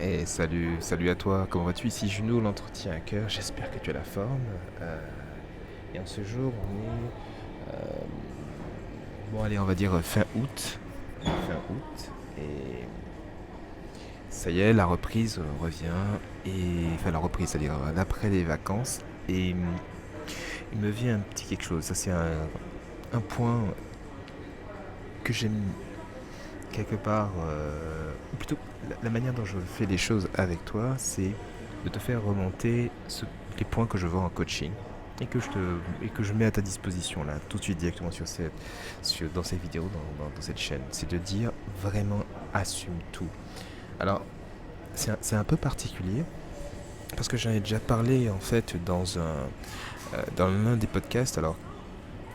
Et salut à toi, comment vas-tu? Ici Juno, l'entretien à cœur, j'espère que tu as la forme. Et en ce jour, on est, bon allez, on va dire fin août. Fin août, et ça y est, la reprise revient, enfin la reprise, c'est-à-dire après les vacances, et il me vient un petit quelque chose, ça c'est un point que j'aime quelque part, ou plutôt la manière dont je fais les choses avec toi, c'est de te faire remonter les points que je vois en coaching et que je mets à ta disposition là, tout de suite directement dans ces vidéos, dans cette chaîne. C'est de dire vraiment assume tout. Alors, c'est un peu particulier parce que j'en ai déjà parlé en fait dans l'un des podcasts. Alors,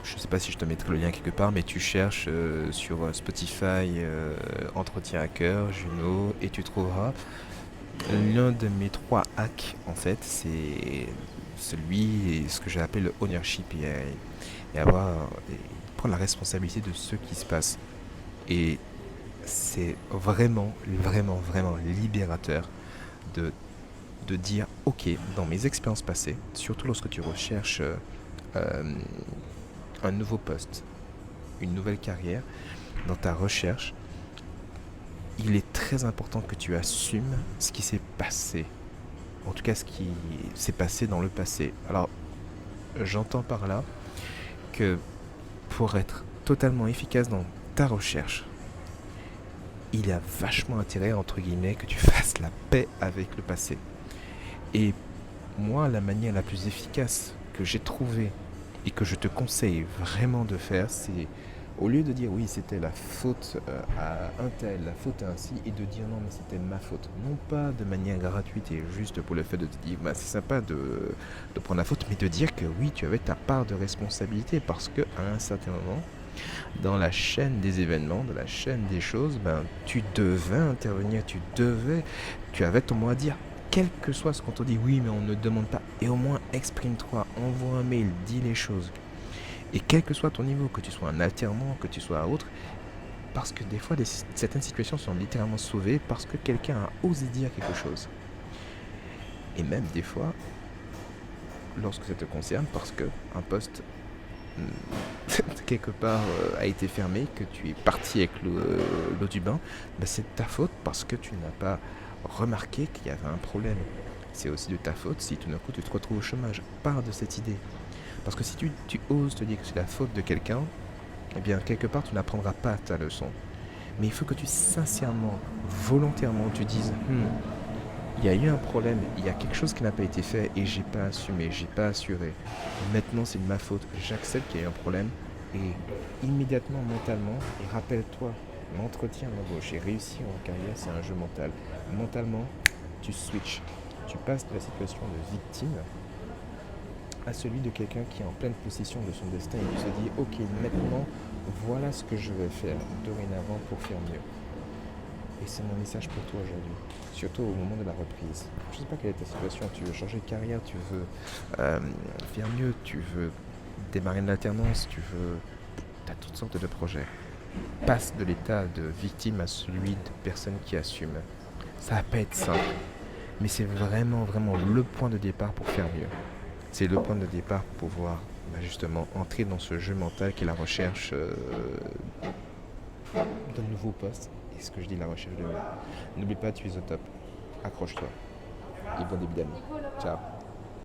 je sais pas si je te mettrai le lien quelque part, mais tu cherches sur Spotify Entretien à cœur, Juno, et tu trouveras l'un de mes trois hacks, en fait, c'est celui, et ce que j'appelle le ownership, et prendre la responsabilité de ce qui se passe. Et c'est vraiment, vraiment, vraiment libérateur de, de dire, ok, dans mes expériences passées, surtout lorsque tu recherches euh, un nouveau poste, une nouvelle carrière, dans ta recherche, il est très important que tu assumes ce qui s'est passé. En tout cas, ce qui s'est passé dans le passé. Alors, j'entends par là que pour être totalement efficace dans ta recherche, il y a vachement intérêt, entre guillemets, que tu fasses la paix avec le passé. Et moi, la manière la plus efficace que j'ai trouvée et que je te conseille vraiment de faire, c'est au lieu de dire oui, c'était la faute à un tel, la faute à un ci, et de dire non, mais c'était ma faute. Non pas de manière gratuite et juste pour le fait de te dire, bah, c'est sympa de prendre la faute, mais de dire que oui, tu avais ta part de responsabilité parce que à un certain moment, dans la chaîne des événements, dans la chaîne des choses, ben, tu devais intervenir, tu avais ton mot à dire. Quel que soit ce qu'on te dit, oui, mais on ne demande pas. Et au moins, exprime-toi, envoie un mail, dis les choses. Et quel que soit ton niveau, que tu sois un alternant, que tu sois autre, parce que des fois, certaines situations sont littéralement sauvées parce que quelqu'un a osé dire quelque chose. Et même des fois, lorsque ça te concerne, parce que un poste quelque part a été fermé, que tu es parti avec l'eau du bain, ben c'est de ta faute parce que tu n'as pas remarqué qu'il y avait un problème. C'est aussi de ta faute si tout d'un coup tu te retrouves au chômage. Pars de cette idée. Parce que si tu oses te dire que c'est la faute de quelqu'un, eh bien quelque part tu n'apprendras pas ta leçon. Mais il faut que tu sincèrement, volontairement, tu dises, il y a eu un problème, il y a quelque chose qui n'a pas été fait et j'ai pas assumé, j'ai pas assuré. Maintenant, c'est de ma faute. J'accepte qu'il y a eu un problème et immédiatement, mentalement, et rappelle-toi, l'entretien d'embauche et réussir en carrière, c'est un jeu mental. Mentalement, tu switches. Tu passes de la situation de victime à celui de quelqu'un qui est en pleine possession de son destin et qui se dit, ok, maintenant, voilà ce que je vais faire dorénavant pour faire mieux. Et c'est mon message pour toi aujourd'hui, surtout au moment de la reprise. Je ne sais pas quelle est ta situation, tu veux changer de carrière, tu veux faire mieux, tu veux démarrer une alternance, tu as toutes sortes de projets. Passe de l'état de victime à celui de personne qui assume. Ça va pas être simple, mais c'est vraiment, vraiment le point de départ pour faire mieux. C'est le point de départ pour pouvoir justement entrer dans ce jeu mental qui est la recherche d'un nouveau poste. Et ce que je dis, la recherche de... N'oublie pas, tu es au top. Accroche-toi. Et bon début d'année. Ciao.